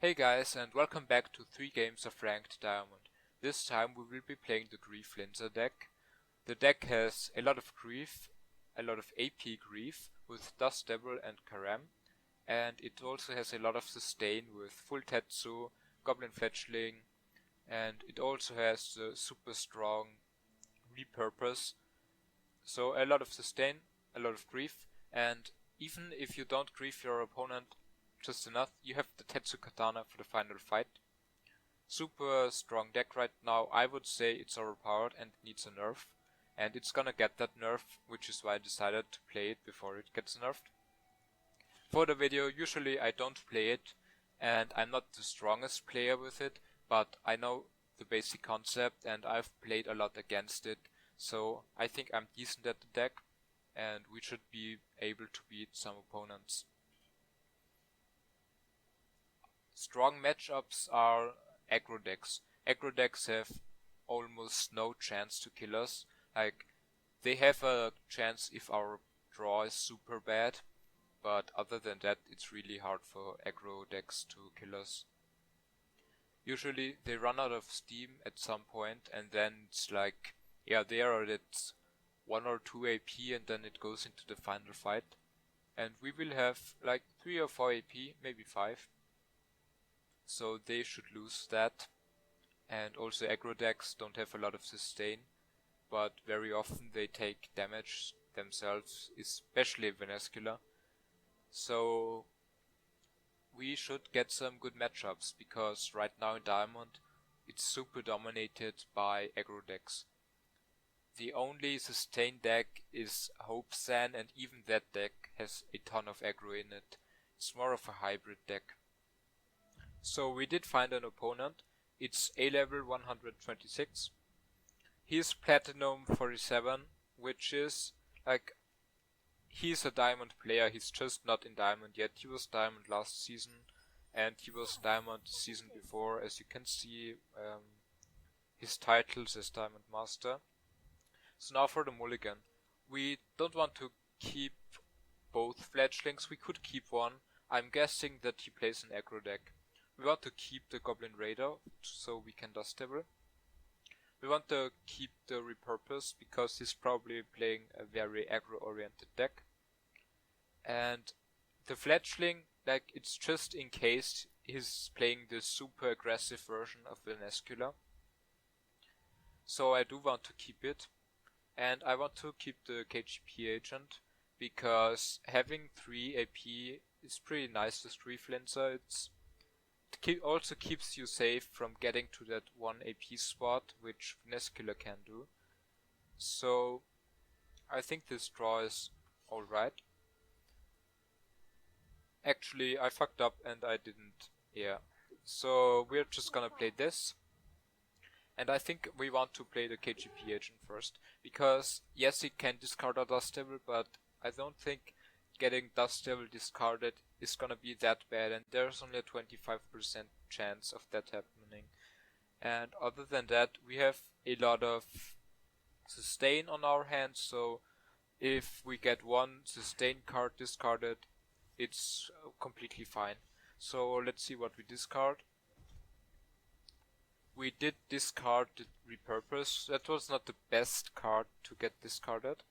Hey guys, and welcome back to 3 games of Ranked Diamond. This time we will be playing the Grief Linza deck. The deck has a lot of grief, a lot of AP grief with Dust Devil and Karam, and it also has a lot of sustain with Full Tetsu, Goblin Fletchling, and it also has the super strong repurpose. So a lot of sustain, a lot of grief, and even if you don't grief your opponent just enough, you have the Tetsu Katana for the final fight. Super strong deck right now. I would say it's overpowered and needs a nerf. And it's gonna get that nerf, which is why I decided to play it before it gets nerfed. For the video, usually I don't play it, and I'm not the strongest player with it, but I know the basic concept and I've played a lot against it, so I think I'm decent at the deck, and we should be able to beat some opponents. Strong matchups are aggro decks. Aggro decks have almost no chance to kill us. Like, they have a chance if our draw is super bad, but other than that, it's really hard for aggro decks to kill us. Usually they run out of steam at some point, and then it's like, yeah, they are at 1 or 2 AP, and then it goes into the final fight. And we will have like 3 or 4 AP, maybe 5. So they should lose that. And also aggro decks don't have a lot of sustain, but very often they take damage themselves, especially Venescula. So we should get some good matchups, because right now in Diamond it's super dominated by aggro decks. The only sustain deck is Hope Sand, and even that deck has a ton of aggro in it. It's more of a hybrid deck. So we did find an opponent. It's A level 126. He's Platinum 47, which is like, he's a Diamond player. He's just not in Diamond yet. He was Diamond last season, and he was Diamond the season before. As you can see, his titles as Diamond Master. So now for the mulligan. We don't want to keep both fledglings. We could keep one. I'm guessing that he plays an aggro deck. We want to keep the Goblin Raider, so we can Dust Devil. We want to keep the repurpose, because he's probably playing a very aggro-oriented deck. And the fledgling, like, it's just in case he's playing the super aggressive version of Venescula. So I do want to keep it. And I want to keep the KGP agent, because having 3 AP is pretty nice with Grief Linza. It also keeps you safe from getting to that 1 AP spot, which Venescula can do. So I think this draw is alright. Actually, I fucked up and I didn't. Yeah. So we're just gonna play this. And I think we want to play the KGP agent first, because yes, it can discard a Dust Devil, but I don't think getting Dust Devil discarded is gonna be that bad, and there's only a 25% chance of that happening. And other than that, we have a lot of sustain on our hands, so if we get one sustain card discarded, it's completely fine. So let's see what we discard. We did discard the repurpose. That was not the best card to get discarded.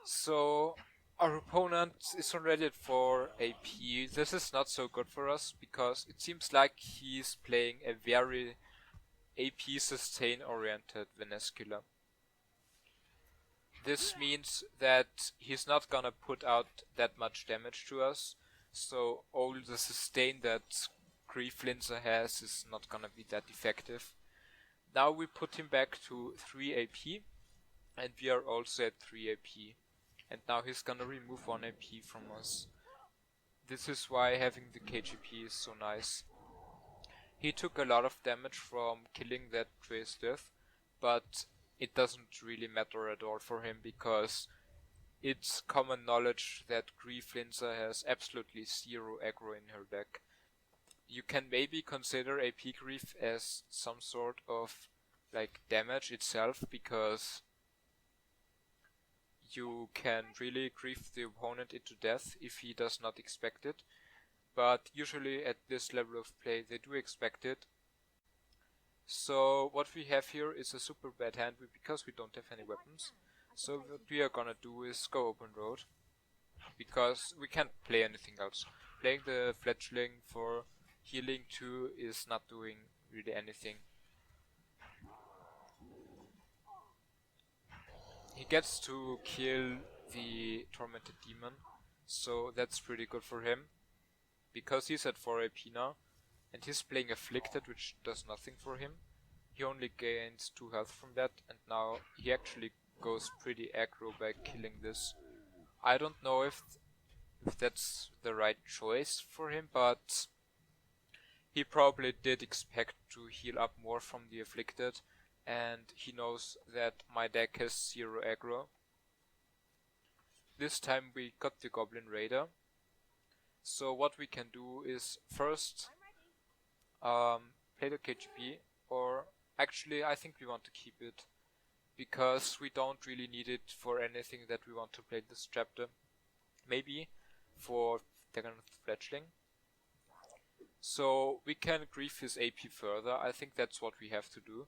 So our opponent is already at 4 AP. This is not so good for us, because it seems like he's playing a very AP sustain oriented Venescula. This means that he's not gonna put out that much damage to us, so all the sustain that Grief Linza has is not gonna be that effective. Now we put him back to 3 AP, and we are also at 3 AP. And now he's gonna remove 1 AP from us. This is why having the KGP is so nice. He took a lot of damage from killing that Trace Death, but it doesn't really matter at all for him, because it's common knowledge that Grief Linza has absolutely 0 aggro in her deck. You can maybe consider AP Grief as some sort of like damage itself, because you can really grief the opponent into death if he does not expect it. but usually at this level of play they do expect it. So what we have here is a super bad hand because we don't have any weapons. So what we are gonna do is go open road, because we can't play anything else. Playing the fledgling for healing 2 is not doing really anything. He gets to kill the tormented demon, so that's pretty good for him, because he's at 4 AP now, and he's playing afflicted, which does nothing for him. He only gains 2 health from that, and now he actually goes pretty aggro by killing this. I don't know if that's the right choice for him, but he probably did expect to heal up more from the afflicted, and he knows that my deck has 0 aggro. This time we got the Goblin Raider. So what we can do is first play the KGB, or actually I think we want to keep it, because we don't really need it for anything that we want to play this chapter. Maybe for Dragon Fledgling. So we can grief his AP further. I think that's what we have to do.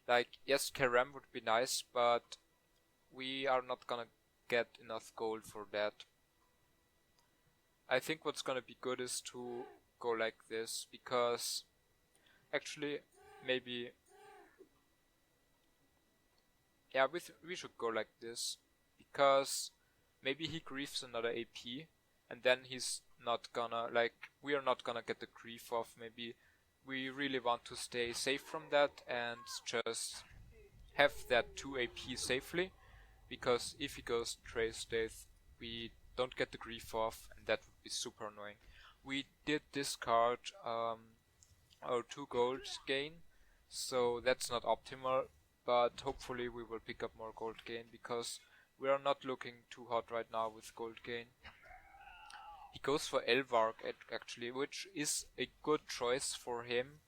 Like, yes, Karam would be nice, but we are not gonna get enough gold for that. I think what's gonna be good is to go like this, because actually maybe, yeah, we should go like this, because maybe he griefs another AP, and then he's not gonna, like, we are not gonna get the grief off. Maybe we really want to stay safe from that and just have that 2 AP safely, because if he goes Trace Death, we don't get the grief off, and that would be super annoying. We did discard our 2 gold gain, so that's not optimal, but hopefully we will pick up more gold gain, because we are not looking too hot right now with gold gain. He goes for Elvark actually, which is a good choice for him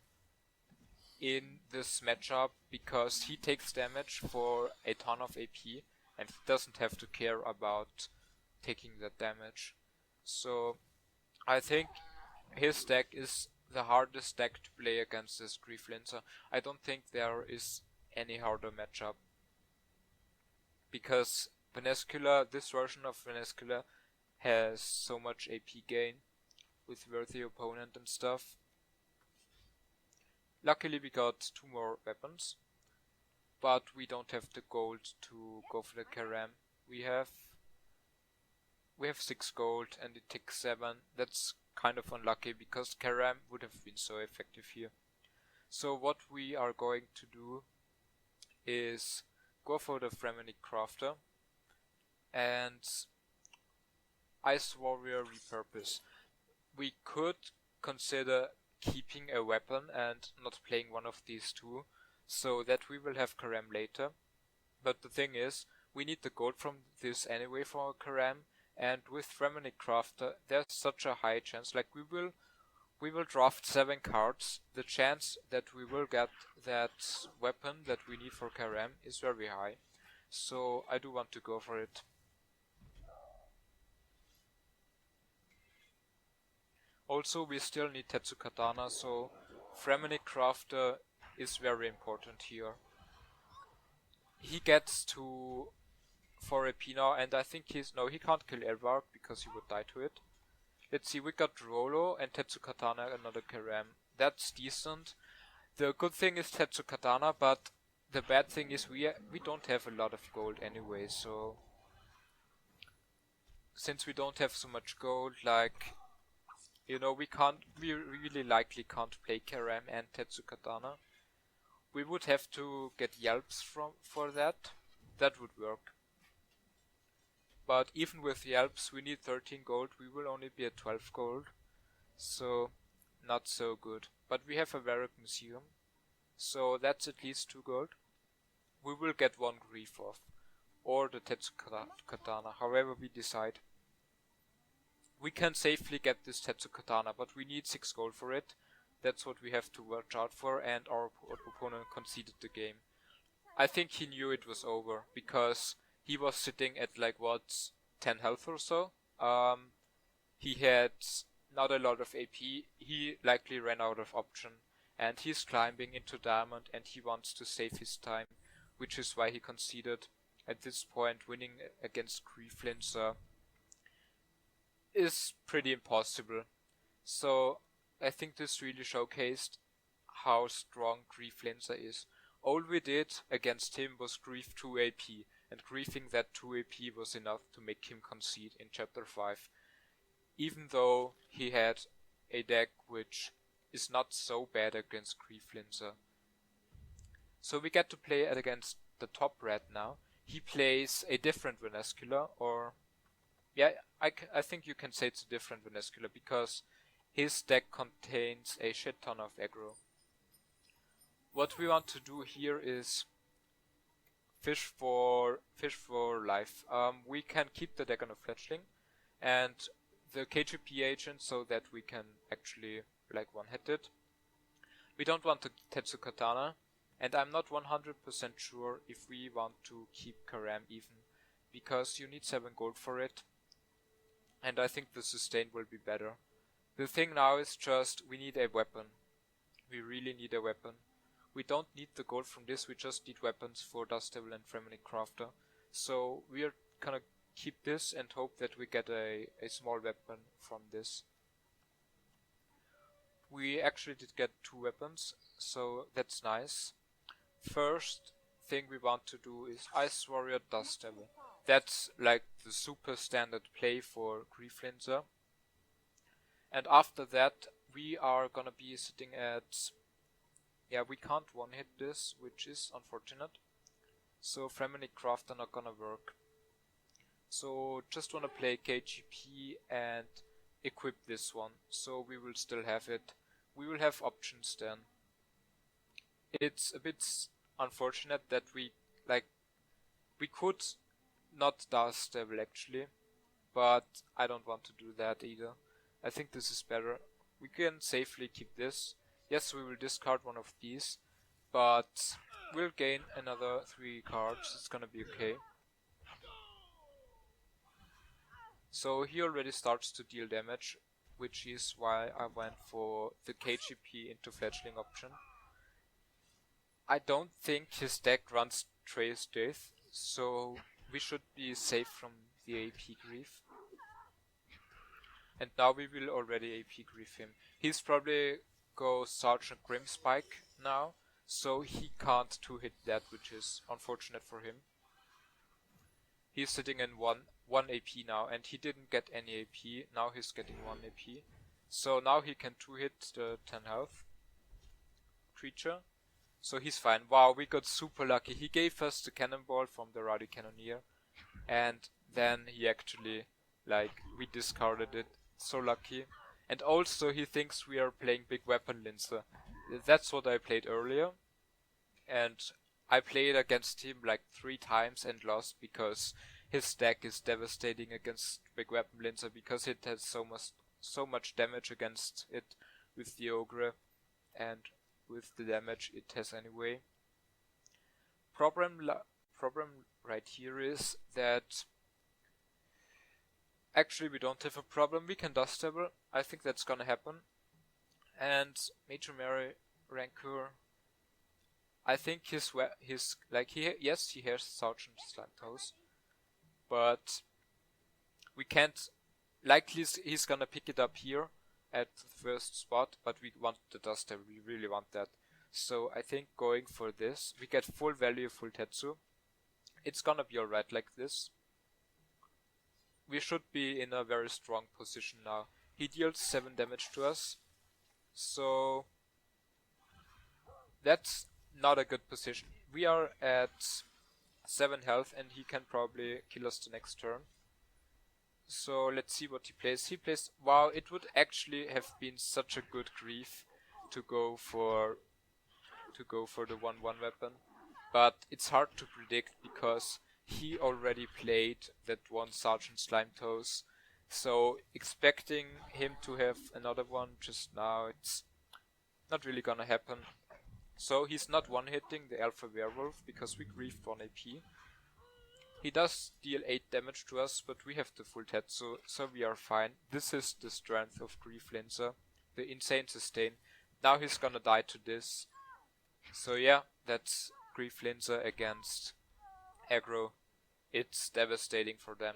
in this matchup, because he takes damage for a ton of AP and he doesn't have to care about taking that damage. So I think his deck is the hardest deck to play against this Grief Linza. I don't think there is any harder matchup, because Venescula, this version of Venescula, has so much AP gain with worthy opponent and stuff. Luckily we got 2 more weapons, but we don't have the gold to go for the Karam. We have 6 gold and it takes 7. That's kind of unlucky, because Karam would have been so effective here. So what we are going to do is go for the Fremenic Crafter and Ice Warrior Repurpose. We could consider keeping a weapon and not playing one of these 2, so that we will have Karam later. But the thing is, we need the gold from this anyway for our Karam, and with Fremenic Crafter there's such a high chance, like we will draft 7 cards, the chance that we will get that weapon that we need for Karam is very high. So I do want to go for it. Also, we still need Tetsu Katana, so Fremenic Crafter is very important here. He gets to 4 AP now, and I think he can't kill Elvark because he would die to it. Let's see, we got Rolo and Tetsu Katana, another Karam. That's decent. The good thing is Tetsu Katana, but the bad thing is we don't have a lot of gold anyway, so since we don't have so much gold, like, you know, we really likely can't play Karam and Tetsu Katana. We would have to get Yelps for that. That would work. But even with Yelps we need 13 gold, we will only be at 12 gold. So, not so good. But we have a Varrock Museum, so that's at least 2 gold. We will get 1 grief off, or the Tetsu Katana, however we decide. We can safely get this Tetsu Katana, but we need 6 gold for it. That's what we have to watch out for, and our opponent conceded the game. I think he knew it was over, because he was sitting at like, what, 10 health or so? He had not a lot of AP. He likely ran out of option, and he's climbing into diamond, and he wants to save his time, which is why he conceded. At this point, winning against Linza is pretty impossible. So I think this really showcased how strong Linza is. All we did against him was grief 2 AP, and griefing that 2 AP was enough to make him concede in chapter 5. Even though he had a deck which is not so bad against Linza. So we get to play it against the top red now. He plays a different Vernacular, or yeah, I think you can say it's a different Vernacular, because his deck contains a shit ton of aggro. What we want to do here is fish for life. We can keep the deck on a fletchling and the KGP agent so that we can actually like one-hit it. We don't want to Tetsu Katana, and I'm not 100% sure if we want to keep Karam even, because you need 7 gold for it, and I think the sustain will be better. The thing now is just we need a weapon. We really need a weapon. We don't need the gold from this, we just need weapons for Dust Devil and Fremenic Crafter. So we are gonna keep this and hope that we get a small weapon from this. We actually did get 2 weapons, so that's nice. First thing we want to do is Ice Warrior, Dust Devil. That's like the super standard play for Linza. And after that we are gonna be sitting at... yeah, we can't one-hit this, which is unfortunate. So Fremenic Crafter not gonna work. So just wanna play KGP and equip this one, so we will still have it. We will have options then. It's a bit unfortunate that we could not Dust Devil actually, but I don't want to do that either. I think this is better. We can safely keep this. Yes, we will discard one of these, but we'll gain another 3 cards. It's gonna be okay. So he already starts to deal damage, which is why I went for the KGP into fletchling option. I don't think his deck runs Trace Death, so we should be safe from the AP grief. And now we will already AP grief him. He's probably go Sergeant Grimspike now, so he can't 2-hit that, which is unfortunate for him. He's sitting in 1 AP now, and he didn't get any AP. Now he's getting 1 AP. So now he can 2-hit the 10 health creature. So he's fine. Wow, we got super lucky. He gave us the cannonball from the Rowdy Cannoneer, and then he actually, we discarded it. So lucky. And also he thinks we are playing Big Weapon Linza. That's what I played earlier. And I played against him 3 times and lost, because his deck is devastating against Big Weapon Linza, because it has so much damage against it with the Ogre and with the damage it has anyway. Problem right here is that actually we don't have a problem. We can Dust Devil. I think that's gonna happen. And Major Mary Rancor, I think he has Sergeant Slantos, but we can't, he's gonna pick it up here at the first spot, but we want the Dust Devil, we really want that. So I think going for this, we get full value, full Tetsu. It's gonna be alright like this. We should be in a very strong position now. He deals 7 damage to us, so that's not a good position. We are at 7 health and he can probably kill us the next turn. So let's see what he plays. He plays... wow, it would actually have been such a good grief to go for the 1/1 weapon, but it's hard to predict because he already played that one Sergeant Slimetoes, so expecting him to have another one just now, it's not really gonna happen. So he's not one-hitting the Alpha Werewolf because we griefed 1 AP. He does deal 8 damage to us, but we have the full Tetsu, so we are fine. This is the strength of Grief Linza, the insane sustain. Now he's gonna die to this. So yeah, that's Grief Linza against aggro. It's devastating for them.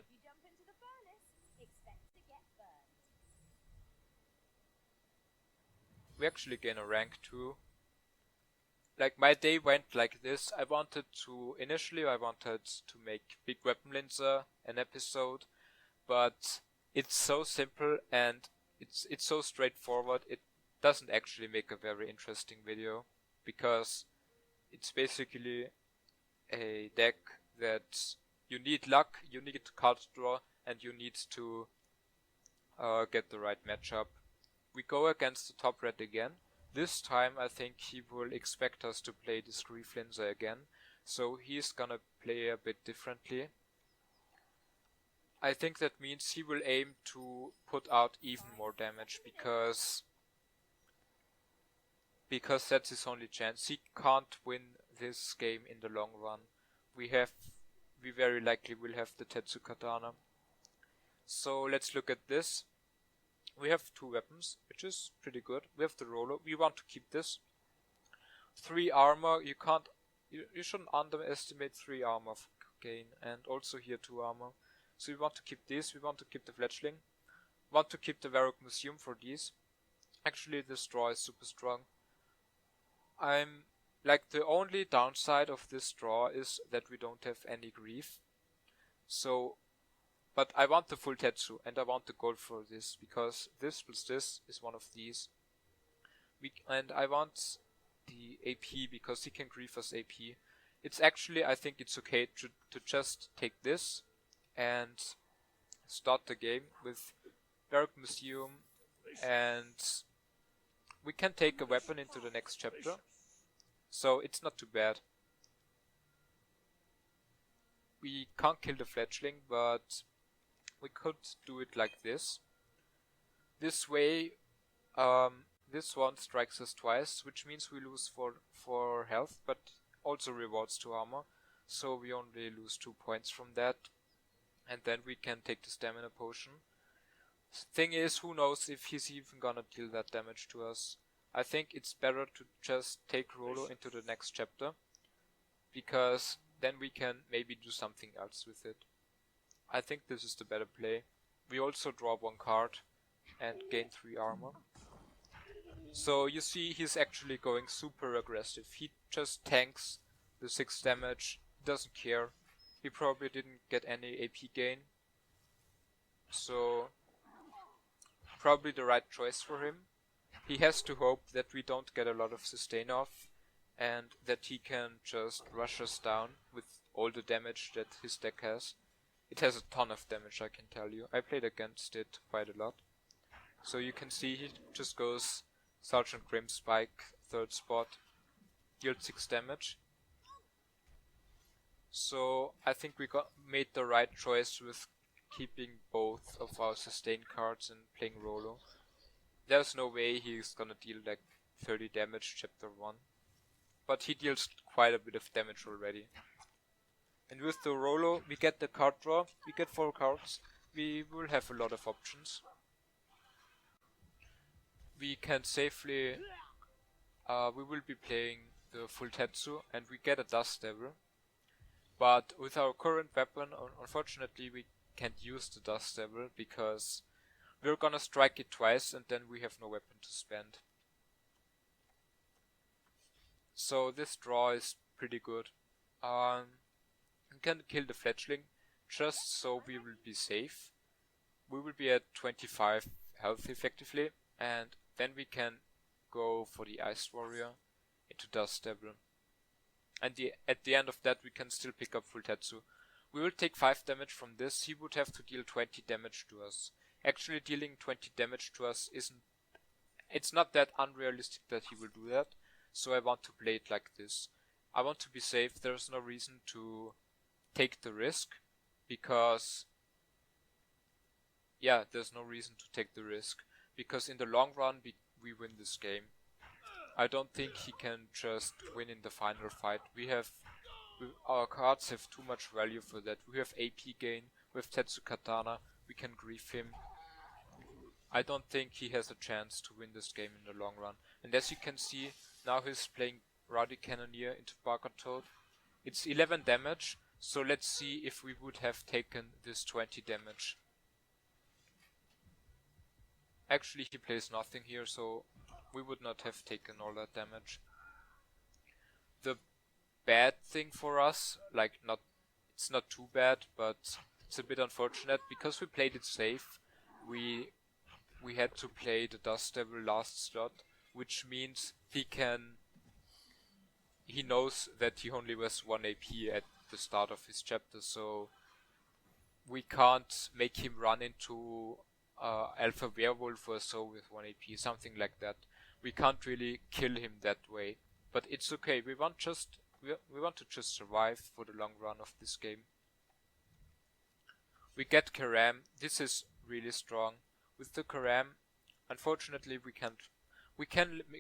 We actually gain a rank too. Like, my day went like this. Initially I wanted to make Big Weapon Linza an episode, but it's so simple and it's so straightforward. It doesn't actually make a very interesting video, because it's basically a deck that you need luck, you need card draw, and you need to get the right matchup. We go against the top red again. This time I think he will expect us to play this Grief Linza again, so he's gonna play a bit differently. I think that means he will aim to put out even more damage, because that's his only chance. He can't win this game in the long run. We very likely will have the Tetsu Katana. So let's look at this. We have 2 weapons, which is pretty good. We have the Rolo. We want to keep this. 3 armor. You shouldn't underestimate 3 armor gain, and also here 2 armor. So we want to keep this. We want to keep the Fletchling. We want to keep the Varrock Museum for these. Actually, this draw is super strong. The only downside of this draw is that we don't have any grief. So, but I want the full Tetsu, and I want the gold for this, because this plus this is one of these. And I want the AP, because he can grief us AP. It's actually, I think it's okay to just take this and start the game with Varrock Museum, and we can take a weapon into the next chapter. So it's not too bad. We can't kill the Fletchling, but we could do it like this. This way, this one strikes us twice, which means we lose 4 health, but also rewards 2 armor. So we only lose 2 points from that. And then we can take the stamina potion. Thing is, who knows if he's even gonna deal that damage to us. I think it's better to just take Rolo into the next chapter, because then we can maybe do something else with it. I think this is the better play. We also draw 1 card and gain 3 armor. So you see, he's actually going super aggressive. He just tanks the 6 damage, he doesn't care. He probably didn't get any AP gain. So, probably the right choice for him. He has to hope that we don't get a lot of sustain off, and that he can just rush us down with all the damage that his deck has. It has a ton of damage, I can tell you. I played against it quite a lot. So you can see he just goes Sergeant Grim Spike, 3rd spot, dealt 6 damage. So I think we made the right choice with keeping both of our sustain cards and playing Rolo. There's no way he's gonna deal like 30 damage chapter 1. But he deals quite a bit of damage already. And with the Rolo, we get the card draw, we get 4 cards, we will have a lot of options. We can safely, we will be playing the full Tetsu, and we get a Dust Devil. But with our current weapon, unfortunately we can't use the Dust Devil, because we're gonna strike it twice and then we have no weapon to spend. So this draw is pretty good. We can kill the Fletchling just so we will be safe. We will be at 25 health effectively, and then we can go for the Ice Warrior into Dust Devil. And at the end of that we can still pick up full Tetsu. We will take 5 damage from this. He would have to deal 20 damage to us. Actually, dealing 20 damage to us it's not that unrealistic that he will do that. So I want to play it like this. I want to be safe. There's no reason to take the risk, because there's no reason to take the risk, because in the long run we win this game. I don't think he can just win in the final fight. We have Our cards have too much value for that. We have AP gain, we have Tetsu Katana, we can grief him. I don't think he has a chance to win this game in the long run. And as you can see, now he's playing Rowdy Cannoneer into Barker Toad. It's 11 damage, so let's see if we would have taken this 20 damage. Actually, he plays nothing here, so we would not have taken all that damage. The bad thing for us, like it's not too bad, but it's a bit unfortunate, because we played it safe. We had to play the Dust Devil last slot, which means he knows that he only has 1 AP at the start of his chapter, so we can't make him run into Alpha Werewolf or so with 1 AP, something like that. We can't really kill him that way, but it's okay. We want to just survive for the long run of this game. We get Karam. This is really strong. With the Karam, unfortunately we can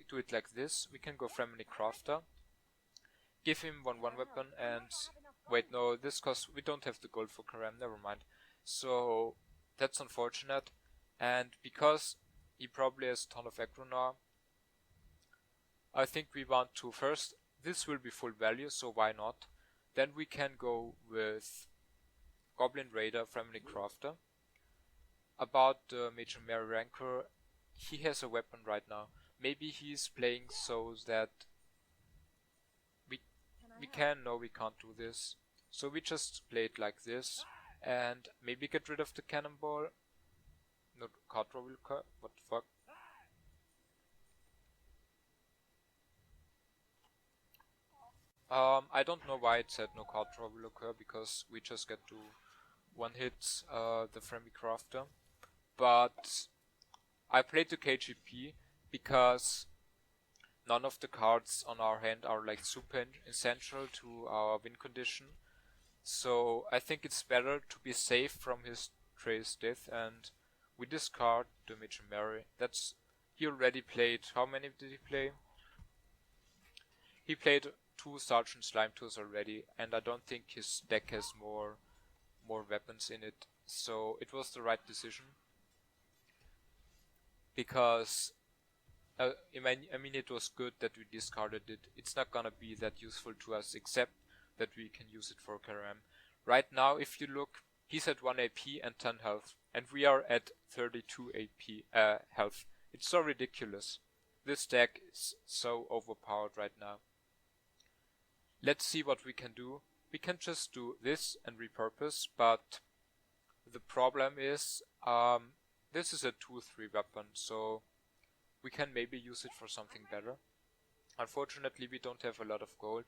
do it like this. We can go Fremini Crafter, give him 1/1 weapon, and wait, no, this costs, we don't have the gold for Karam, never mind. So that's unfortunate, and because he probably has a ton of aggro now, I think we want to first, this will be full value, so why not? Then we can go with Goblin Raider, Fremini Crafter. About the Major Mary Rancor, he has a weapon right now. Maybe he's playing so that we can't do this. So we just play it like this, and maybe get rid of the cannonball. No, card draw will occur. What the fuck? I don't know why it said no card draw will occur, because we just get to one hit the Fremini Crafter. But I played the KGP because none of the cards on our hand are like super essential to our win condition. So I think it's better to be safe from his Trace Death, and we discard the Major Mary. He already played, how many did he play? He played 2 Sergeant Slime Tours already, and I don't think his deck has more weapons in it. So it was the right decision. Because I mean it was good that we discarded it. It's not gonna be that useful to us, except that we can use it for Karam. Right now, if you look, he's at 1 AP and 10 health, and we are at 32 AP health. It's so ridiculous. This deck is so overpowered right now. Let's see what we can do. We can just do this and repurpose, but the problem is this is a 2/3 weapon, so we can maybe use it for something better. Unfortunately, we don't have a lot of gold.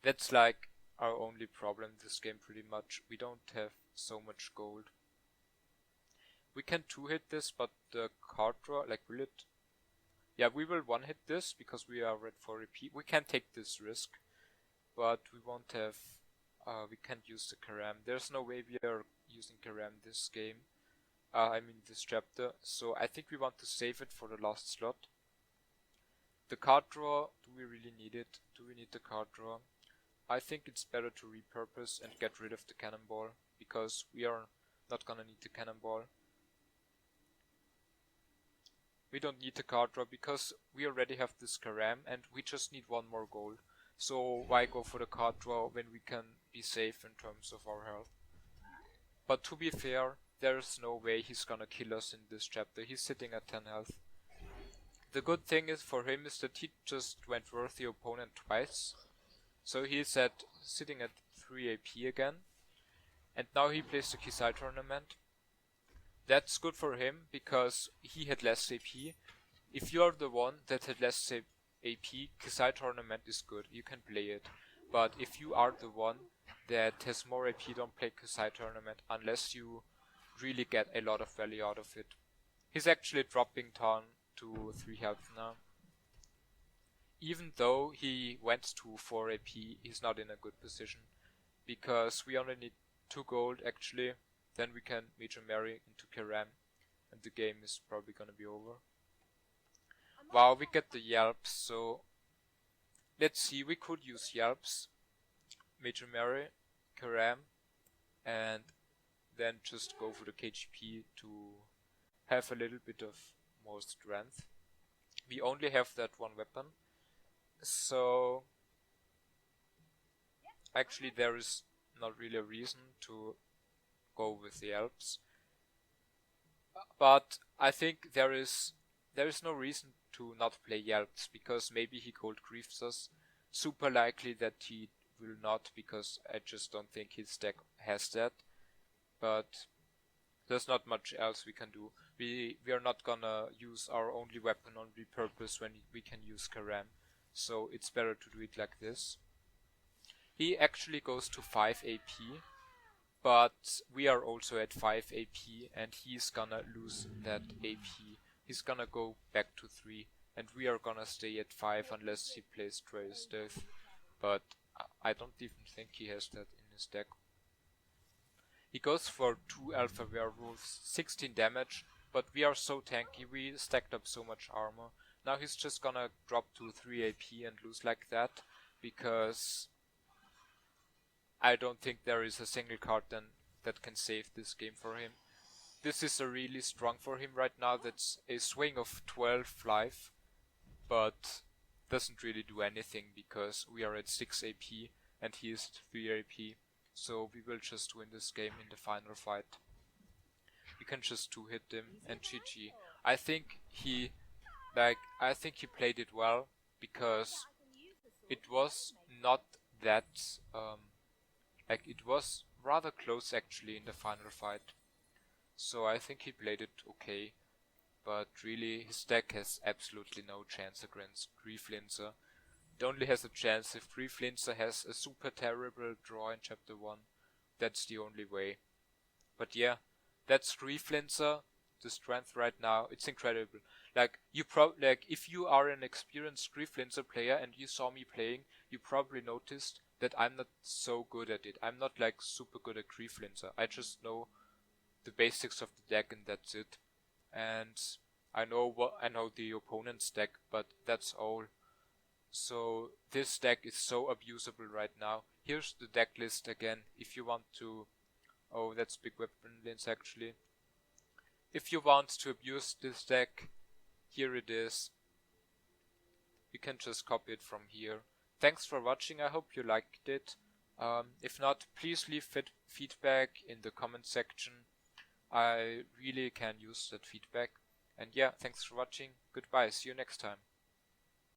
That's like our only problem in this game pretty much. We don't have so much gold. We can 2-hit this, but the card draw, like, will it? Yeah, we will 1-hit this because we are at 4 AP. We can take this risk, but we won't have, we can't use the Karam. There's no way we are using Karam this game. This chapter. So I think we want to save it for the last slot. The card draw, do we really need it? Do we need the card draw? I think it's better to repurpose and get rid of the cannonball, because we are not gonna need the cannonball. We don't need the card draw because we already have this Karam and we just need 1 more gold. So why go for the card draw when we can be safe in terms of our health? But to be fair, there's no way he's gonna kill us in this chapter. He's sitting at 10 health. The good thing is for him is that he just went worth the opponent twice. So he's sitting at 3 AP again. And now he plays the Kisai tournament. That's good for him because he had less AP. If you're the one that had less AP, Kisai tournament is good. You can play it. But if you are the one that has more AP, don't play Kisai tournament unless you really get a lot of value out of it. He's actually dropping down to 3 health now. Even though he went to 4 AP, he's not in a good position. Because we only need 2 gold actually. Then we can Major Mary into Karam. And the game is probably gonna be over. Wow, we get the Yelps, so let's see, we could use Yelps. Major Mary, Karam, and then just go for the KGP to have a little bit of more strength. We only have that one weapon, so actually there is not really a reason to go with the Alps. But I think there is no reason to not play Yelps, because maybe he cold griefs us. Super likely that he will not, because I just don't think his deck has that. But there's not much else we can do. We are not gonna use our only weapon on repurpose when we can use Karam. So it's better to do it like this. He actually goes to 5 AP, but we are also at 5 AP and he's gonna lose that AP. He's gonna go back to 3 and we are gonna stay at 5 unless he plays Trace Death. But I don't even think he has that in his deck. He goes for 2 Alpha Werewolves, 16 damage, but we are so tanky, we stacked up so much armor. Now he's just gonna drop to 3 AP and lose like that, because I don't think there is a single card then that can save this game for him. This is a really strong for him right now. That's a swing of 12 life, but doesn't really do anything because we are at 6 AP and he is at 3 AP. So we will just win this game in the final fight. We can just 2-hit him and GG. I think he played it well, because it was not that it was rather close actually in the final fight. So I think he played it okay, but really his deck has absolutely no chance against Grief Linza. It only has a chance if Grief Linza has a super terrible draw in chapter 1. That's the only way. But yeah, that's Grief Linza. The strength right now, it's incredible. Like if you are an experienced Grief Linza player and you saw me playing, you probably noticed that I'm not so good at it. I'm not like super good at Grief Linza. I just know the basics of the deck and that's it. And I know the opponent's deck, but that's all. So this deck is so abusable right now. Here's the deck list again. If you want to, oh, that's big weapon Linz actually. If you want to abuse this deck, here it is. You can just copy it from here. Thanks for watching. I hope you liked it. If not, please leave feedback in the comment section. I really can use that feedback. And yeah, thanks for watching. Goodbye. See you next time.